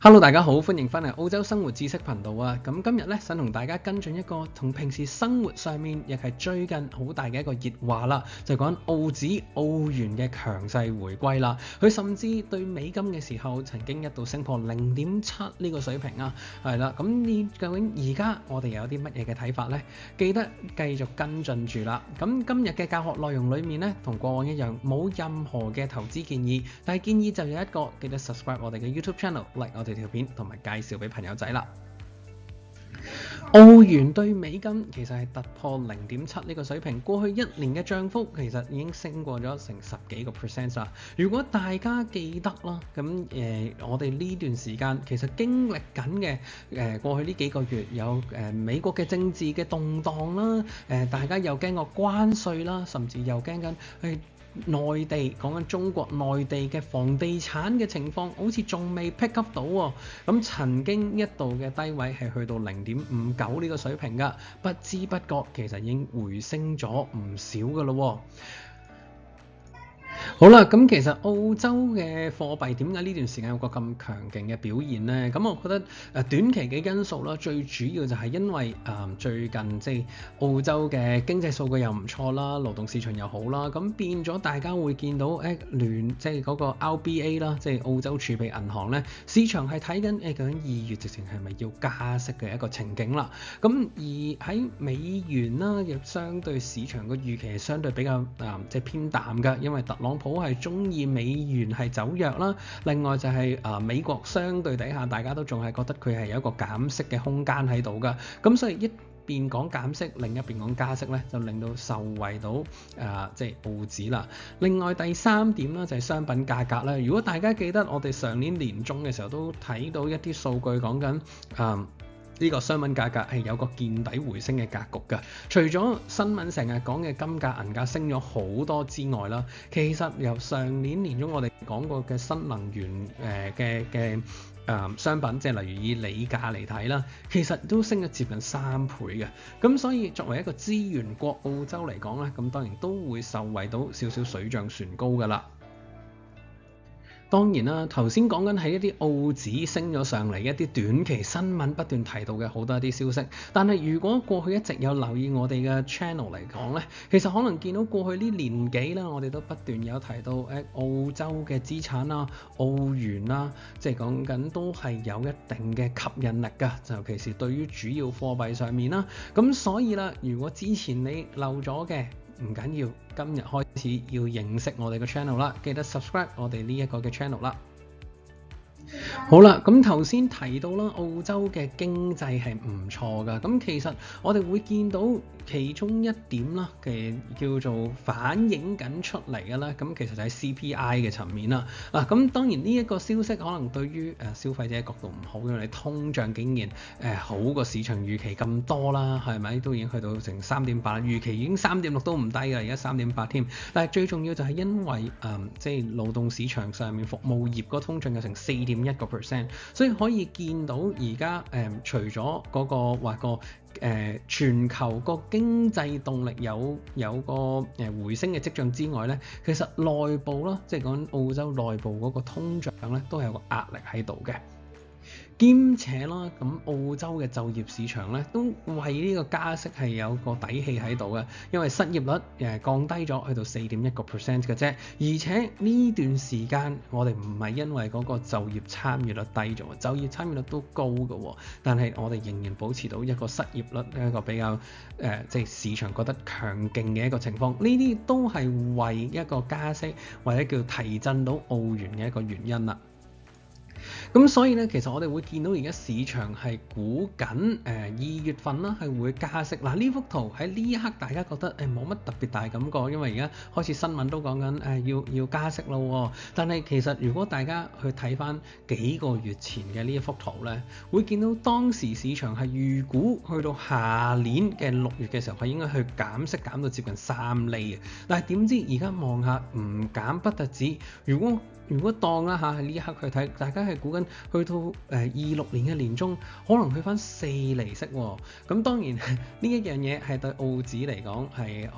Hello，大家好，歡迎返嚟澳洲生活知識頻道啊！咁今日咧想同大家跟進一個同平時生活上面亦係最近好大嘅一個熱話啦，就講澳紙澳元嘅強勢回歸啦。佢甚至對美金嘅時候曾經一度升破0.7呢個水平啊，係啦。咁你究竟而家我哋有啲乜嘢嘅睇法呢？記得繼續跟進住啦。咁今日嘅教學內容裡面呢，同過往一樣，冇任何嘅投資建議，但係建議就有一個，記得 subscribe 我哋嘅 YouTube channel，like 我哋條片同埋介紹俾朋友仔啦。澳元對美金其實係突破0.7呢個水平，過去一年嘅漲幅其實已經升過咗成10幾個 percent 啦。如果大家記得啦，咁我哋呢段時間其實經歷緊嘅過去呢幾個月有美國嘅政治嘅動盪啦，大家又驚過關稅啦，甚至又驚緊內地講緊中國內地嘅房地產嘅情況，好似仲未 pick up 到喎。咁曾經一度嘅低位係去到0.59呢個水平㗎，不知不覺其實已經回升咗唔少㗎咯。好啦，咁其實澳洲嘅貨幣點解呢段時間有個咁強勁嘅表現呢？咁我覺得短期嘅因素啦，最主要就係因為最近即係澳洲嘅經濟數據又唔錯啦，勞動市場又好啦，咁變咗大家會見到即係嗰個 RBA 啦，即係澳洲儲備銀行咧，市場係睇緊究竟2月直情係咪要加息嘅一個情景啦。咁而喺美元啦，亦相對市場個預期係相對比較即係偏淡㗎，因為特朗普係中意美元係走弱啦，另外就係美國相對底下大家都仲係覺得佢係有一個減息嘅空間喺度㗎，咁所以一邊講減息，另一邊講加息咧，就令到受惠到即係澳紙啦。另外第三點咧就係商品價格啦。如果大家記得我哋上年年中嘅時候都睇到一啲數據講緊呢個商品價格係有個見底回升嘅格局㗎。除咗新聞成日講嘅金價銀價升咗好多之外啦，其實由上年年中我哋講過嘅新能源嘅商品，即係例如以鋰價嚟睇啦，其實都升咗接近3倍嘅。咁所以作為一個資源國澳洲嚟講咧，咁當然都會受惠到少少水漲船高㗎啦。當然啦，頭先講緊係一啲澳紙升咗上嚟，一啲短期新聞不斷提到嘅好多一啲消息。但係如果過去一直有留意我哋嘅 channel 嚟講呢，其實可能見到過去呢年幾啦，我哋都不斷有提到澳洲嘅資產啦、澳元啦，即係講緊都係有一定嘅吸引力㗎，尤其是對於主要貨幣上面啦。咁所以啦，如果之前你漏咗嘅，唔緊要，今日開始要認識我哋嘅 channel 啦，記得 subscribe 我哋呢一個嘅 channel 啦。好啦，咁頭先提到啦，澳洲嘅經濟係唔錯㗎。咁其實我哋會見到其中一點啦嘅叫做反映緊出嚟嘅啦。咁其實就係 CPI 嘅層面啦。嗱，咁當然呢一個消息可能對於消費者角度唔好，因為你通脹竟然好過市場預期咁多啦，係咪都已經去到成3.8，預期已經3.6都唔低㗎，而家3.8添。但係最重要就係因為即係勞動市場上面服務業個通脹有成4.1%，所以可以見到而家除咗嗰個話個全球個經濟動力有個回升嘅跡象之外咧，其實內部啦，即係講澳洲內部嗰個通脹咧，都係有個壓力喺度嘅。兼且啦，咁澳洲嘅就業市場咧都為呢個加息係有個底氣喺度嘅，因為失業率降低咗去到4.1% 嘅啫，而且呢段時間我哋唔係因為嗰個就業參與率低咗，就業參與率都高嘅，但係我哋仍然保持到一個失業率一個比較即係市場覺得強勁嘅一個情況，呢啲都係為一個加息或者叫提振到澳元嘅一個原因啦。咁所以咧，其實我哋會見到而家市場係估緊2月份啦係會加息。嗱，呢幅圖喺呢一刻大家覺得冇乜特別大感覺，因為而家開始新聞都講緊要加息咯。但係其實如果大家去睇翻幾個月前嘅呢一幅圖咧，會見到當時市場係預估去到下年嘅6月嘅時候係應該去減息減到接近3厘嘅。但係點知而家望下唔減不特止，如果如果當啦嚇喺呢一刻去睇，大家係估緊去到26年嘅年中，可能去翻4厘息喎。咁當然呢一樣嘢係對澳紙嚟講係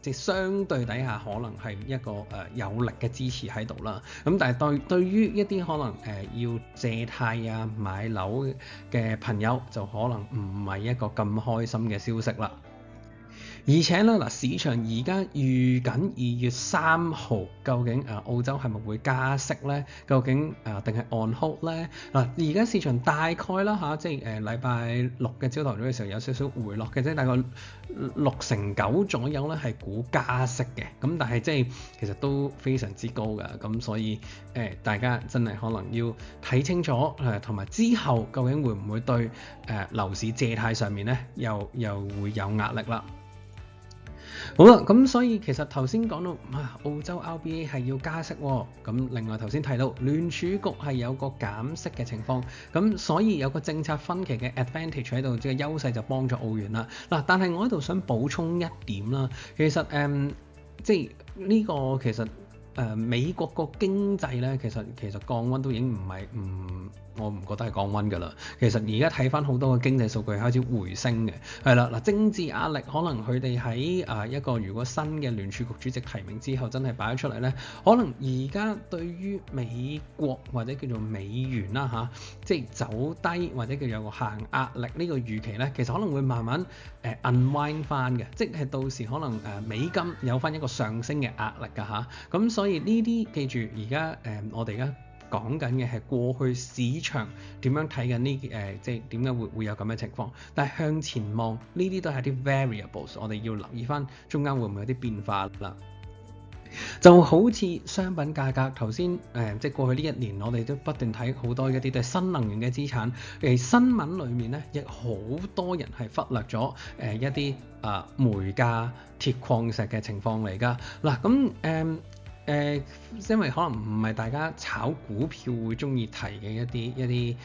即係相對底下可能係一個有力嘅支持喺度啦。咁但係對於一啲可能要借貸啊買樓嘅朋友，就可能唔係一個咁開心嘅消息啦。而且咧嗱，市場而家預緊2月3號，究竟澳洲係咪會加息咧？究竟定係 on hold 咧？嗱，而家市場大概啦嚇，即係禮拜六嘅朝頭早嘅時候有少少回落嘅，即係大概9%左右咧係估加息嘅。咁但係即係其實都非常之高㗎，咁所以大家真係可能要睇清楚同埋之後究竟會唔會對樓市借貸上面咧又會有壓力啦。好啦，咁所以其實頭先講到澳洲 RBA 係要加息喎，咁另外頭先提到聯儲局係有個減息嘅情況，咁所以有個政策分歧嘅 advantage 喺度，即係優勢就幫咗澳元啦。嗱，但係我喺度想補充一點啦，其實即係呢個其實美國個經濟咧，其實降溫都已經我唔覺得係降溫㗎啦。其實而家睇翻好多個經濟數據開始回升嘅，係啦嗱，政治壓力可能佢哋喺一個如果新嘅聯儲局主席提名之後真係擺咗出嚟咧，可能而家對於美國或者叫做美元啦嚇，即係走低或者叫有個下行壓力呢個預期咧，其實可能會慢慢unwind 翻嘅，即係到時可能美金有翻一個上升嘅壓力㗎嚇，咁所以呢啲記住而家我哋而家講緊嘅係過去市場點樣睇緊呢？即係點解會有咁嘅情況？但係向前望，呢啲都係啲 variables，我哋要留意翻中間會唔會有啲變化啦。就好似商品價格頭先即係過去呢一年，我哋都不斷睇好多一啲對新能源嘅資產。新聞裡面咧，亦好多人係忽略咗一啲煤價、鐵礦石嘅情況嚟㗎。嗱咁因為可能唔係大家炒股票會中意提嘅一啲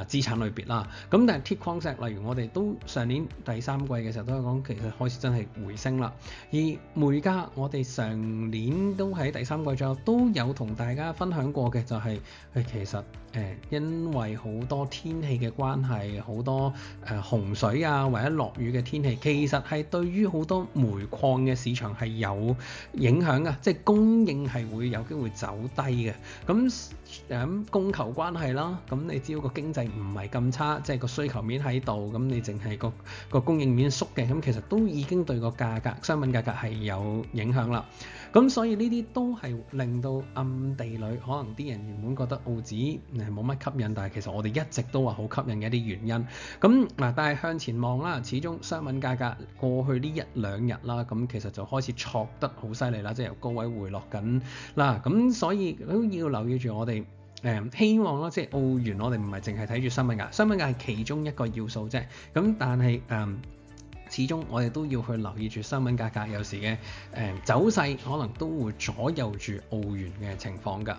資產類別啦。咁但係鐵礦石，例如我哋都上年第三季嘅時候都係講，其實開始真係回升啦。而煤價，我哋上年都喺第三季左右都有同大家分享過嘅，就係其實因為好多天氣嘅關係，好多洪水啊或者落雨嘅天氣，其實係對於好多煤礦嘅市場係有影響嘅，即係供應係會有機會走低嘅。咁供求關係啦，咁你只要個經濟唔係咁差，即係個需求面喺度，咁你淨係個供應面縮嘅，咁其實都已經對個價格、商品價格係有影響啦。咁所以呢啲都係令到暗地裏可能啲人原本覺得澳紙冇乜吸引，但係其實我哋一直都話好吸引嘅一啲原因。咁但係向前望啦，始終商品價格過去呢一兩日啦，咁其實就開始挫得好犀利啦，即係由高位回落緊啦。咁所以都要留意住我哋希望啦，即係澳元我哋唔係淨係睇住商品價，商品價係其中一個要素啫。咁但係始終我哋都要去留意住商品價格有時嘅走勢，可能都會左右住澳元嘅情況㗎。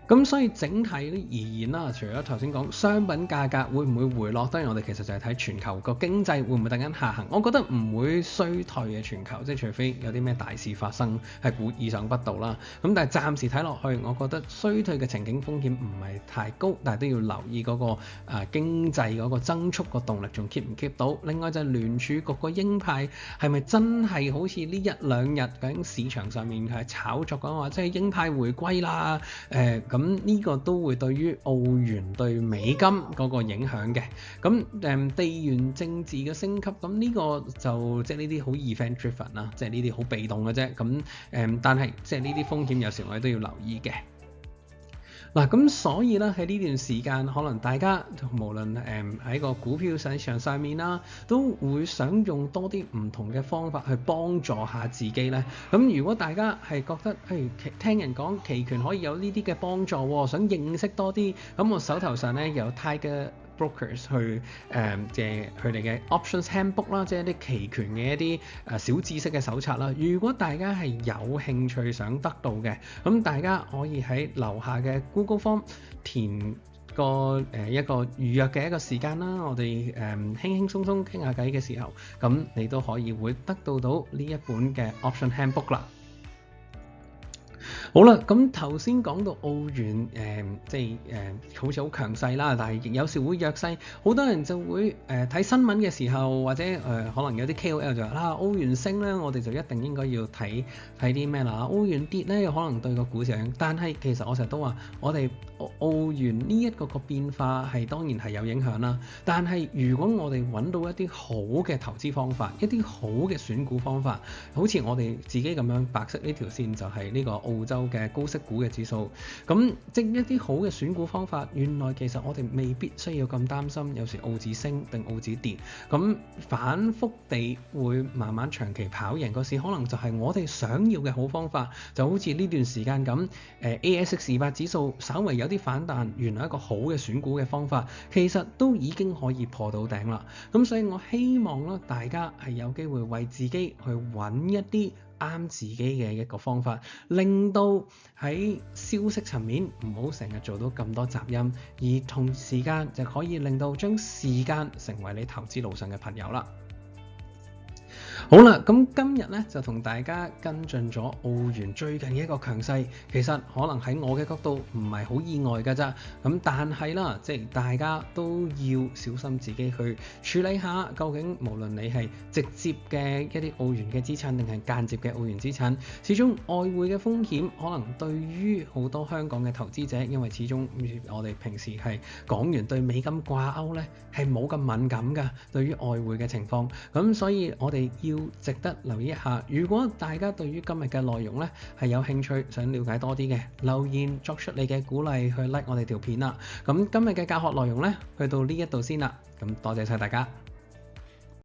咁所以整體而言啦，除咗頭先講商品價格會唔會回落，當然我哋其實就係睇全球個經濟會唔會突然間下行。我覺得唔會衰退嘅全球，即係除非有啲咩大事發生係估意想不到啦。咁但係暫時睇落去，我覺得衰退嘅情景風險唔係太高，但係都要留意嗰個經濟嗰個增速個動力仲 keep 唔 keep 到。另外就係聯儲局個鷹派係咪真係好似呢一兩日究竟市場上面係炒作講話，即係鷹派回歸啦？咁呢個都會對於澳元對美金嗰個影響嘅。咁地緣政治嘅升級，咁呢個就即係呢啲好 event driven 啦，即係呢啲好被動嘅啫。咁但係即係呢啲風險有時我哋都要留意嘅。嗱，咁所以咧喺呢段時間，可能大家無論喺個股票市場上面啦，都會想用多啲唔同嘅方法去幫助下自己咧。咁如果大家係覺得聽人講期權可以有呢啲嘅幫助，想認識多啲，咁我手頭上咧有 Tiger Brokers 去借佢哋嘅 Options Handbook 啦，即係一啲期權嘅一啲小知識嘅手冊啦。如果大家係有興趣想得到嘅，咁大家可以喺樓下嘅 Google Form 填個一個預約嘅一個時間啦。我哋輕輕鬆鬆傾下偈嘅時候，咁你都可以會得到呢一本嘅 Option Handbook 啦。好啦，咁頭先講到澳元好似好強勢啦，但係亦有時會弱勢。好多人就會睇新聞嘅時候，或者可能有啲 KOL 就話啦，澳元升咧，我哋就一定應該要睇啲咩啦。澳元跌咧，可能對個股市影響。但係其實我成日都話，我哋澳元呢一個變化係當然係有影響啦。但係如果我哋揾到一啲好嘅投資方法，一啲好嘅選股方法，好似我哋自己咁樣，白色呢條線就係呢個澳洲嘅高息股嘅指數。咁即一啲好嘅選股方法，原來其實我哋未必需要咁擔心，有時澳紙升定澳紙跌，咁反覆地會慢慢長期跑贏個市，可能就係我哋想要嘅好方法。就好似呢段時間咁，ASX200指數稍為有啲反彈，原來一個好嘅選股嘅方法，其實都已經可以破到頂啦。咁所以我希望啦，大家係有機會為自己去揾一啲啱自己嘅一個方法，令到喺消息層面唔好成日做到咁多雜音，而同時間就可以令到將時間成為你投資路上嘅朋友啦。好啦，咁今日咧就同大家跟進咗澳元最近嘅一個強勢，其實可能喺我嘅角度唔係好意外㗎咋，咁但係啦，即係大家都要小心自己去處理下，究竟無論你係直接嘅一啲澳元嘅資產，定係間接嘅澳元資產，始終外匯嘅風險可能對於好多香港嘅投資者，因為始終我哋平時係港元對美金掛鈎咧，係冇咁敏感㗎，對於外匯嘅情況，咁所以我哋要值得留意一下。如果大家對於今日嘅內容咧係有興趣，想了解多啲嘅，留言作出你嘅鼓勵去 like 我哋條片啦。咁今日嘅教學內容咧去到呢一度先啦，咁多謝晒大家。